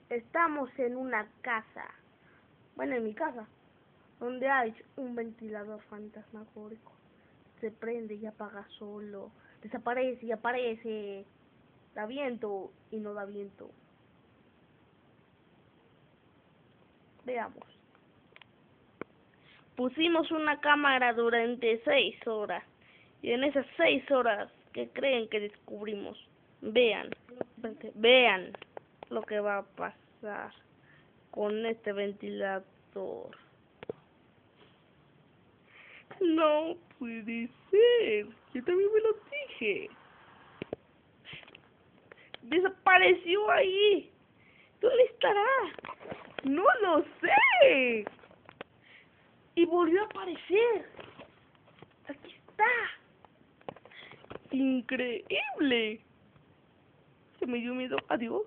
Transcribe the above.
Estamos en una casa, bueno, en mi casa, donde hay un ventilador fantasmagórico. Se prende y apaga solo, desaparece y aparece, da viento y no da viento. Veamos. Pusimos una cámara durante 6 horas, y en esas 6 horas, ¿qué creen que descubrimos? Vean lo que va a pasar con este ventilador. No puede ser, yo también me lo dije. Desapareció ahí. ¿Dónde estará? No lo sé. Y volvió a aparecer. Aquí está. Increíble. Se me dio miedo. Adiós.